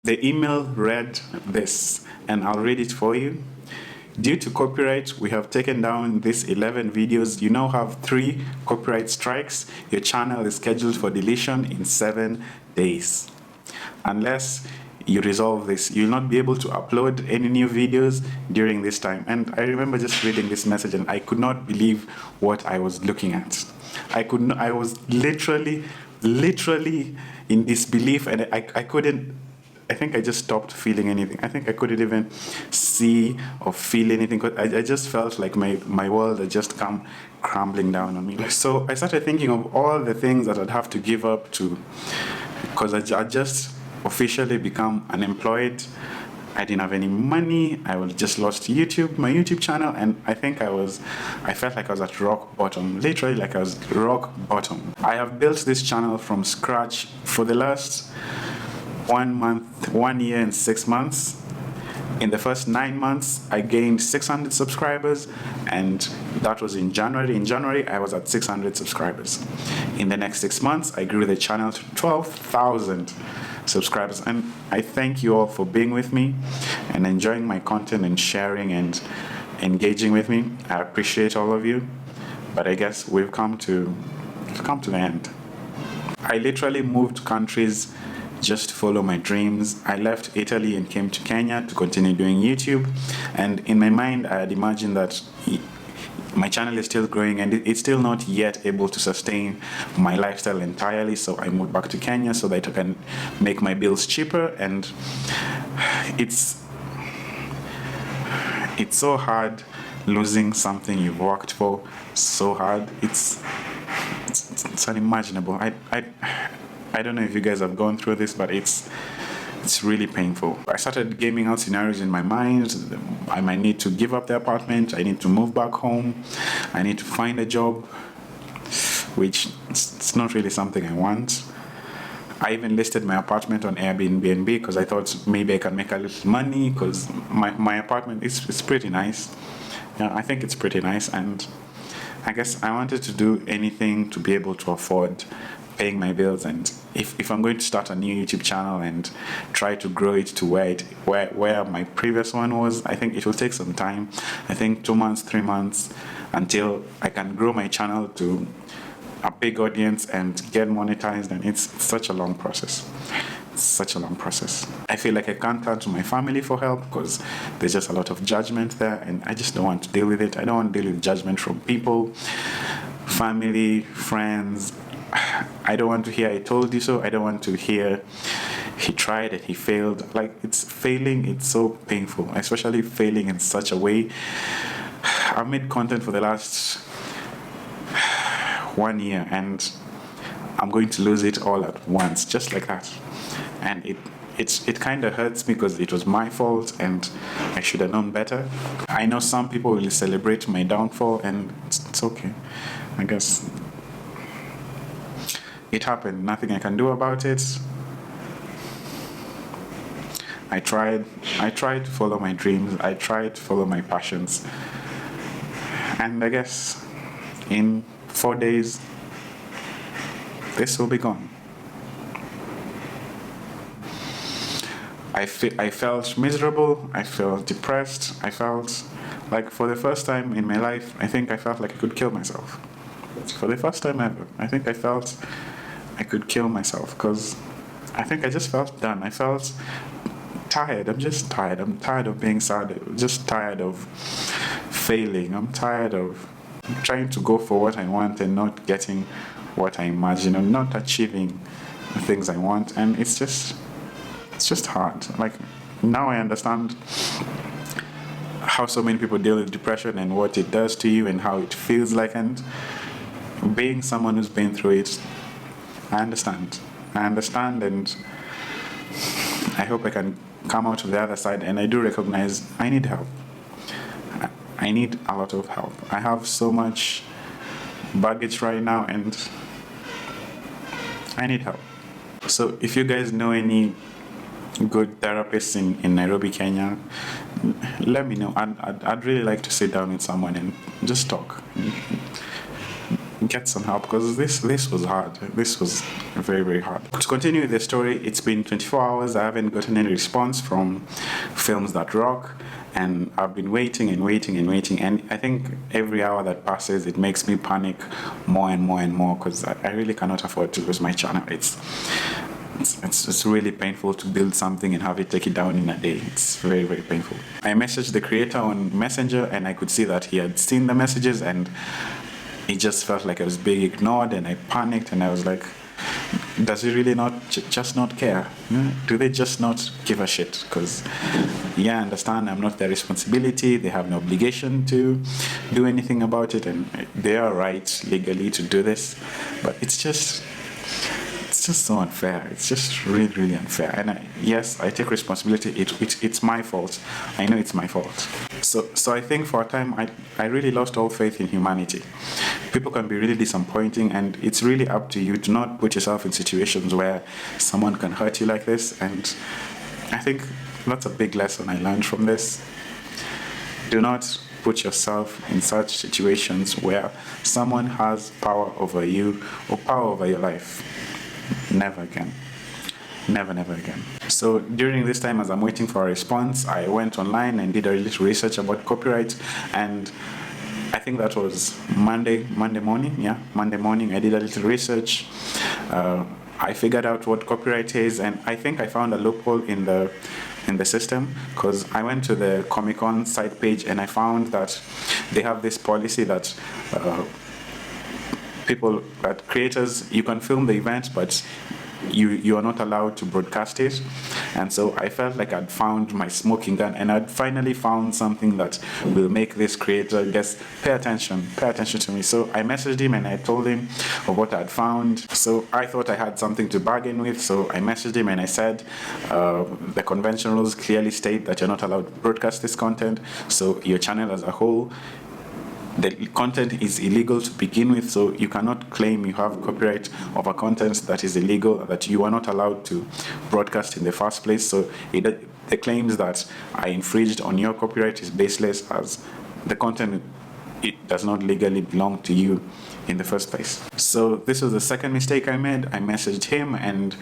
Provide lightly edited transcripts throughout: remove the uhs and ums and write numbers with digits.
The email read this, and I'll read it for you. Due to copyright, we have taken down these 11 videos. You now have 3 copyright strikes. Your channel is scheduled for deletion in 7 days. Unless you resolve this, you'll not be able to upload any new videos during this time. And I remember just reading this message and I could not believe what I was looking at. I was literally in disbelief, and I couldn't. I think I just stopped feeling anything. I think I couldn't even see or feel anything. I just felt like my world had just come crumbling down on me. So I started thinking of all the things that I'd have to give up to, because I just officially become unemployed. I didn't have any money. I was just lost my YouTube channel, and I felt like I was at rock bottom. Literally, like I was rock bottom. I have built this channel from scratch for the last 1 year and 6 months. In the first 9 months, I gained 600 subscribers, and that was in January. In January, I was at 600 subscribers. In the next 6 months, I grew the channel to 12,000 subscribers. And I thank you all for being with me and enjoying my content and sharing and engaging with me. I appreciate all of you, but I guess we've come to the end. I literally moved countries just to follow my dreams. I left Italy and came to Kenya to continue doing YouTube. And in my mind, I had imagined that my channel is still growing and it's still not yet able to sustain my lifestyle entirely. So I moved back to Kenya so that I can make my bills cheaper. And it's so hard losing something you've worked for so hard. It's unimaginable. I don't know if you guys have gone through this, but it's really painful. I started gaming out scenarios in my mind. I might need to give up the apartment. I need to move back home. I need to find a job, which it's not really something I want. I even listed my apartment on Airbnb because I thought maybe I can make a little money, because my apartment is pretty nice. Yeah, I think it's pretty nice, and I guess I wanted to do anything to be able to afford paying my bills. And if I'm going to start a new YouTube channel and try to grow it to where my previous one was, I think it will take some time. I think 2 months, 3 months, until I can grow my channel to a big audience and get monetized. And it's such a long process. Such a long process. I feel like I can't turn to my family for help because there's just a lot of judgment there, and I just don't want to deal with it. I don't want to deal with judgment from people, family, friends. I don't want to hear "I told you so." I don't want to hear "he tried and he failed." Like, it's failing, it's so painful, especially failing in such a way. I've made content for the last 1 year and I'm going to lose it all at once, just like that. And it kind of hurts me because it was my fault and I should have known better. I know some people will celebrate my downfall, and it's okay. I guess it happened. Nothing I can do about it. I tried to follow my dreams. I tried to follow my passions. And I guess in 4 days, this will be gone. I felt miserable. I felt depressed. I felt like, for the first time in my life, I think I felt like I could kill myself. For the first time ever, I think I felt I could kill myself, because I think I just felt done. I felt tired. I'm just tired. I'm tired of being sad. I'm just tired of failing. I'm tired of trying to go for what I want and not getting what I imagine, or not achieving the things I want. And it's just hard. Like, now I understand how so many people deal with depression and what it does to you and how it feels like. And being someone who's been through it, I understand, and I hope I can come out of the other side. And I do recognize I need help. I need a lot of help. I have so much baggage right now, and I need help. So if you guys know any good therapists in Nairobi, Kenya, let me know. I'd really like to sit down with someone and just talk. get some help, because this was hard. This was very, very hard. To continue the story, it's been 24 hours. I haven't gotten any response from Films That Rock, and I've been waiting and waiting and waiting, and I think every hour that passes, it makes me panic more and more and more, because I really cannot afford to lose my channel. It's really painful to build something and have it take it down in a day. It's very, very painful. I messaged the creator on Messenger, and I could see that he had seen the messages, and it just felt like I was being ignored, and I panicked, and I was like, does he really not just not care? Do they just not give a shit? Because, yeah, I understand I'm not their responsibility. They have no obligation to do anything about it, and they are right legally to do this. But it's just so unfair. It's just really, really unfair. And yes, I take responsibility. It's my fault. I know it's my fault. So I think for a time I really lost all faith in humanity. People can be really disappointing, and it's really up to you to not put yourself in situations where someone can hurt you like this. And I think that's a big lesson I learned from this. Do not put yourself in such situations where someone has power over you or power over your life. Never again. Never, never again. So during this time, as I'm waiting for a response, I went online and did a little research about copyright, and I think that was Monday morning. Yeah, Monday morning, I did a little research. I figured out what copyright is, and I think I found a loophole in the system, because I went to the Comic-Con site page and I found that they have this policy that creators, you can film the event, but you are not allowed to broadcast it. And so I felt like I'd found my smoking gun, and I'd finally found something that will make this creator pay attention to me. So I messaged him and I told him of what I'd found. So I thought I had something to bargain with, so I messaged him and I said, the convention rules clearly state that you're not allowed to broadcast this content, so your channel as a whole, the content is illegal to begin with, so you cannot claim you have copyright over content that is illegal, that you are not allowed to broadcast in the first place. So the claims that I infringed on your copyright is baseless, as the content, it does not legally belong to you in the first place. So this was the second mistake I made. I messaged him and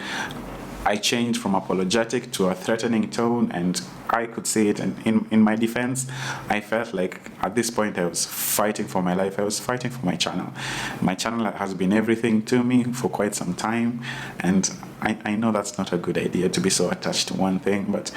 I changed from apologetic to a threatening tone, and I could see it. And in my defense, I felt like at this point I was fighting for my life. I was fighting for my channel. My channel has been everything to me for quite some time, and I know that's not a good idea to be so attached to one thing, but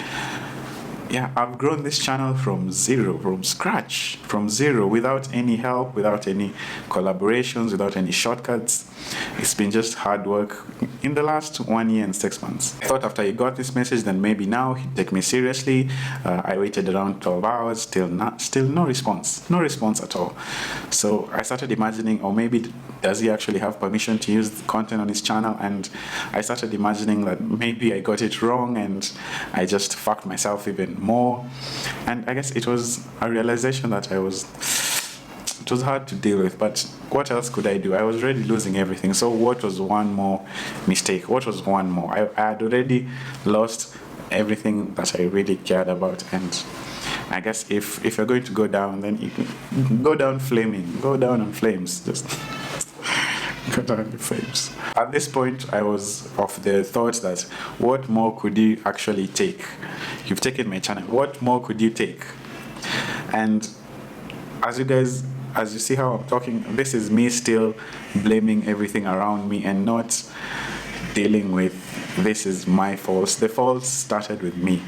yeah, I've grown this channel from scratch, without any help, without any collaborations, without any shortcuts. It's been just hard work in the last 1 year and 6 months. I thought after he got this message, then maybe now he'd take me seriously. I waited around 12 hours, still no response at all. So I started imagining, or maybe does he actually have permission to use the content on his channel? And I started imagining that maybe I got it wrong and I just fucked myself even more. And I guess it was a realization that it was hard to deal with, but what else could I do? I was already losing everything. So what was one more mistake? What was one more? I had already lost everything that I really cared about. And I guess if you're going to go down, then you can go down flaming. Go down on flames. Just go down in flames. At this point, I was of the thought that what more could you actually take? You've taken my channel. What more could you take? And as you see how I'm talking, this is me still blaming everything around me and not dealing with this is my fault. The fault started with me.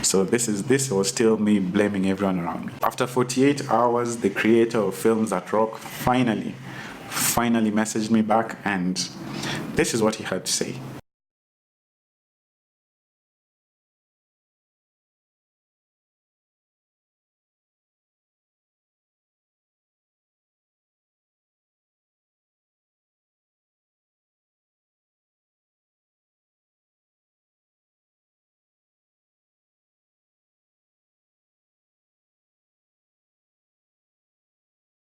So this was still me blaming everyone around me. After 48 hours, the creator of Films That Rock finally messaged me back, and this is what he had to say.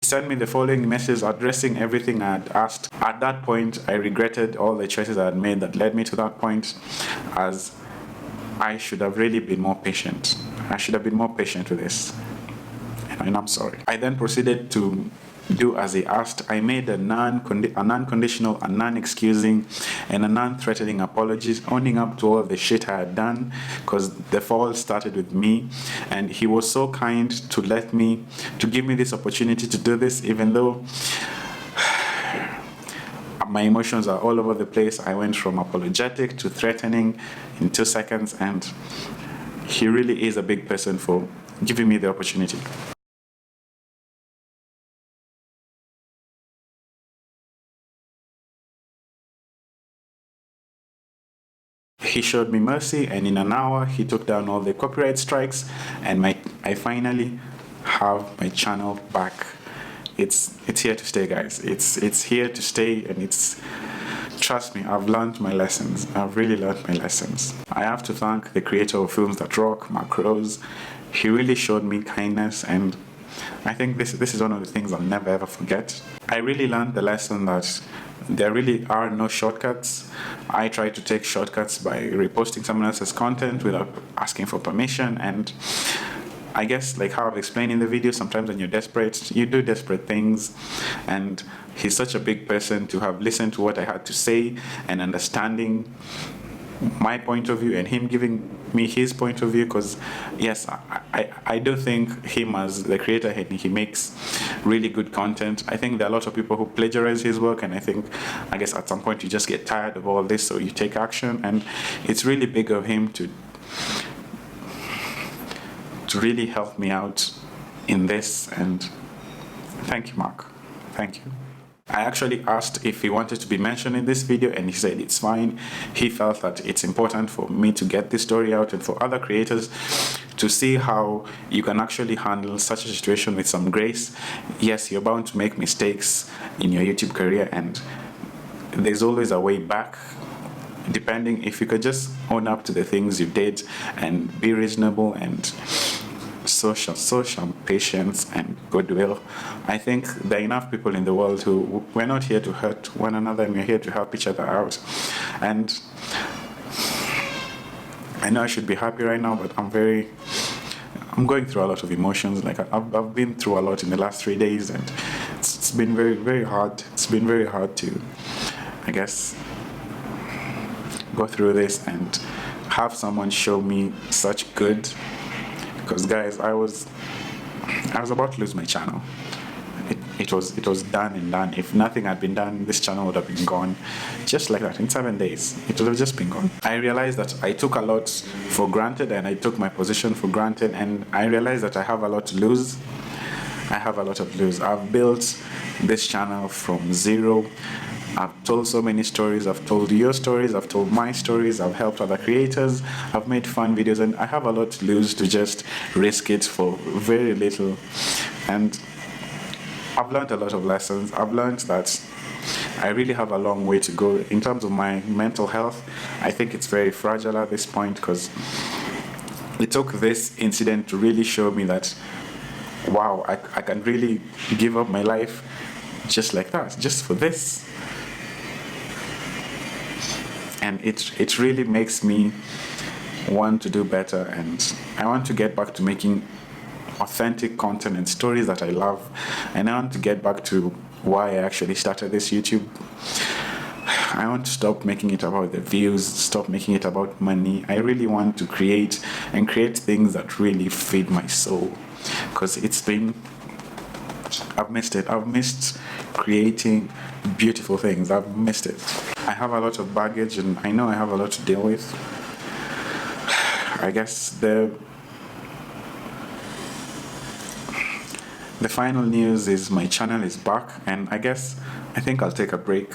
Sent me the following message addressing everything I had asked. At that point, I regretted all the choices I had made that led me to that point, as I should have really been more patient. I should have been more patient with this, and I'm sorry. I then proceeded to do as he asked. I made a non-conditional, a non-excusing, and a non-threatening apologies, owning up to all of the shit I had done, because the fall started with me. And he was so kind to give me this opportunity to do this, even though my emotions are all over the place. I went from apologetic to threatening in 2 seconds, and he really is a big person for giving me the opportunity. He showed me mercy, and in an hour he took down all the copyright strikes, and I finally have my channel back. It's here to stay, guys. It's here to stay, and trust me, I've learned my lessons. I've really learned my lessons. I have to thank the creator of Films That Rock, Mark Rose. He really showed me kindness, and I think this is one of the things I'll never ever forget. I really learned the lesson that there really are no shortcuts. I try to take shortcuts by reposting someone else's content without asking for permission, and I guess, like how I've explained in the video, sometimes when you're desperate, you do desperate things. And he's such a big person to have listened to what I had to say and understanding my point of view, and him giving me his point of view, because yes, I do think him as the creator, he makes really good content. I think there are a lot of people who plagiarize his work, and I guess at some point you just get tired of all this, so you take action. And it's really big of him to really help me out in this, and thank you, Mark. Thank you. I actually asked if he wanted to be mentioned in this video, and he said it's fine. He felt that it's important for me to get this story out and for other creators to see how you can actually handle such a situation with some grace. Yes, you're bound to make mistakes in your YouTube career, and there's always a way back, depending if you could just own up to the things you did and be reasonable and social patience and goodwill. I think there are enough people in the world who, we're not here to hurt one another, and we're here to help each other out. And I know I should be happy right now, but I'm going through a lot of emotions. Like I've been through a lot in the last 3 days, and it's been very, very hard. It's been very hard to, I guess, go through this and have someone show me such good. Because guys, I was about to lose my channel. It was done and done. If nothing had been done, this channel would have been gone, just like that. In 7 days, it would have just been gone. I realized that I took a lot for granted, and I took my position for granted, and I realized that I have a lot to lose. I have a lot of lose. I've built this channel from zero. I've told so many stories. I've told your stories. I've told my stories. I've helped other creators. I've made fun videos, and I have a lot to lose to just risk it for very little. And I've learned a lot of lessons. I've learned that I really have a long way to go in terms of my mental health. I think it's very fragile at this point, because it took this incident to really show me that, wow, I can really give up my life just like that, just for this. And it really makes me want to do better, and I want to get back to making authentic content and stories that I love, and I want to get back to why I actually started this YouTube. I want to stop making it about the views, stop making it about money. I really want to create things that really feed my soul, because I've missed it. I've missed creating beautiful things. I've missed it. I have a lot of baggage, and I know I have a lot to deal with. I guess the final news is my channel is back, and I think I'll take a break.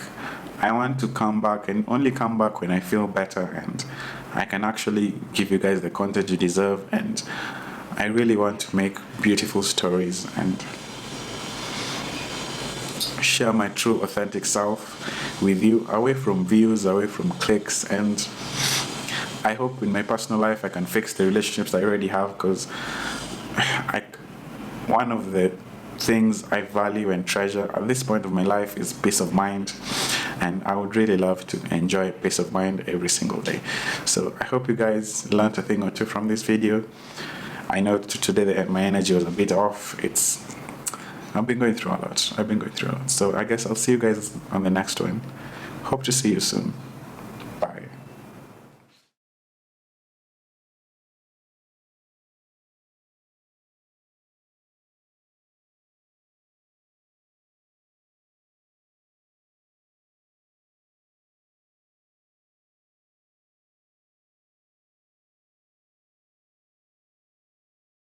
I want to come back, and only come back when I feel better and I can actually give you guys the content you deserve. And I really want to make beautiful stories and share my true authentic self with you, away from views, away from clicks. And I hope in my personal life I can fix the relationships I already have, because one of the things I value and treasure at this point of my life is peace of mind, and I would really love to enjoy peace of mind every single day. So I hope you guys learned a thing or two from this video. I know today my energy was a bit off. I've been going through a lot. So I guess I'll see you guys on the next one. Hope to see you soon.